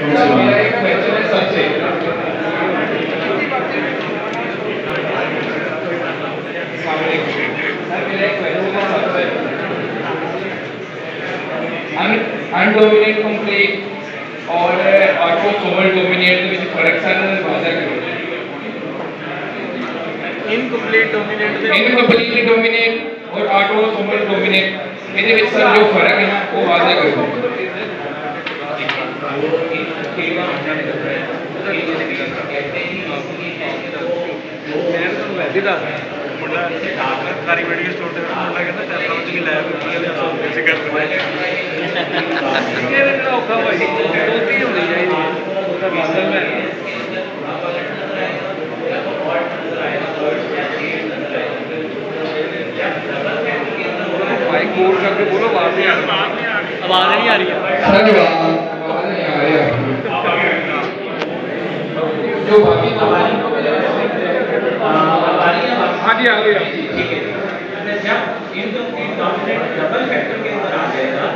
मेरा एक क्वेश्चन है सबसे अनडोमिनेट कंप्लीट और ऑटोसोमल डोमिनेट में फर्क सर वाज़ा करो। इनकम्प्लीट डोमिनेट और ऑटोसोमल डोमिनेट ਇਹਦੇ ਵਿੱਚ ਸਰ ਜੋ ਫਰਕ ਹੈ ਨਾ ਉਹ ਵਾਜ਼ਾ ਕਰੋ। सरकारी मेडिकल स्टोर से मुंडा कहता चलता हूं कि लैब ऐसे करते हैं ये मेरा औखा भाई दोती होनी चाहिए उसका मतलब है भाई कोड करके बोलो आवाज नहीं आ रही है सर आवाज नहीं आ रही है जो बाकी हमारी हाँ जी आ गई ठीक है। जब इनकम्प्लीट डोमिनेंट डबल फैक्टर के अंदर आ जाएगा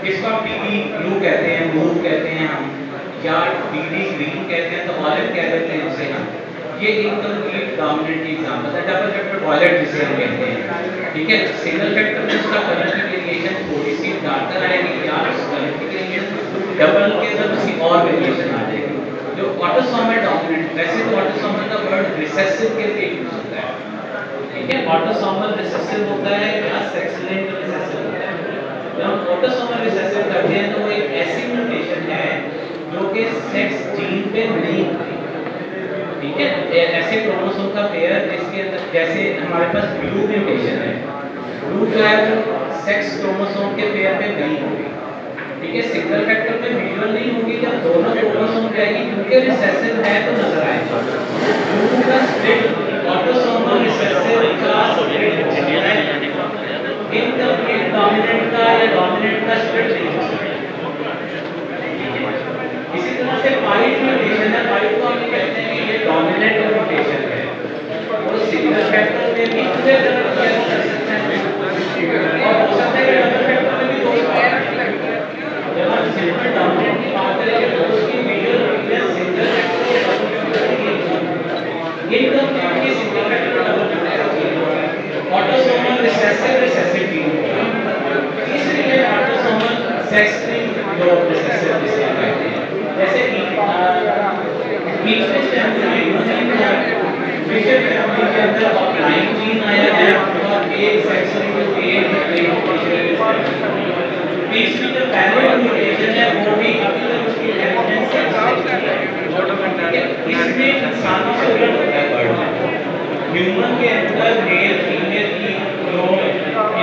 जिसको आप पीडी ब्लू कहते हैं मूव कहते हैं हम या पीडी ग्रीन कहते हैं तो वॉलेट कह देते हैं उसे हम। ये इनकम्प्लीट डोमिनेंट की एग्जांपल है। डबल फैक्टर वॉलेट जिसे हम कहते हैं ठीक है। सिंगल फैक्टर में उसका कलर की वेरिएशन थोड़ी सी डार्कर आएगी या कलर की वेरिएशन डबल के अंदर उसकी और वेरिएशन आ जाएगी। जो ऑटोसोमल डोमिनेंट वैसे तो ऑटोसोमल का वर्ड रिसेसिव के लिए यूज होता है ठीक है। ऑटोसोमल रिसेसिव होता है या सेक्स लिंक्ड रिसेसिव होता है। जब हम ऑटोसोमल रिसेसिव करते हैं तो वो एक ऐसी म्यूटेशन है जो कि सेक्स जीन पे नहीं होती ठीक है। ऐसे क्रोमोसोम का पेयर जिसके अंदर जैसे हमारे पास ब्लू म्यूटेशन है ब्लू जो है वो सेक्स क्रोमोसोम के पेयर पे नहीं होगी ठीक है। सिंगल फैक्टर में विजुअल नहीं होगी जब दोनों क्रोमोसोम जाएगी क्योंकि रिसेसिव है तो नजर आएगा। ब्लू का स्प्लिट ऑटोसोमल रिसेसिव का स्प्लिट होता है इनकम्प्लीट डोमिनेंट का या डोमिनेंट का स्प्लिट नहीं हो सकता। इसी तरह से पाइट म्यूटेशन है पाइट को हम कहते हैं कि ये डोमिनेंट म्यूटेशन है और सिंगल फैक्टर में भी पूरे तरह कर सकते हैं और हो सकता है कि डबल फैक्टर में भी दो जब हम सिंगल डोमिनेंट की बात करेंगे तो उसकी विजुअल रिप्लेस सिंगल इनकम्प्लीट की single factor double factor autosomal recessive gene इसलिए ऑटोसोमल सेक्स लिंक्ड रिसेसिव जिसे कहते हैं। जैसे कि पिछले फैमिली में फिशर फैमिली के अंदर लाइन जीन आया है और एक सेक्स लिंक्ड बीच में जो पहले म्यूटेशन है वो भी अभी तक उसकी इनहेरिटेंस है इसमें इंसानों से उलट होता है बर्ड ह्यूमन के अंदर मेल फीमेल की जो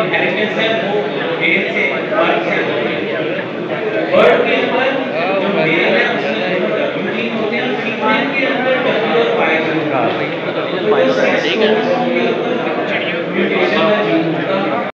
इनहेरिटेंस है वो मेल से बर्ड से बर्ड के अंदर जो मेल है उसमें दोनों डब्ल्यू जीन होते हैं फीमेल के अंदर डब्ल्यू और वाई जीन होता है।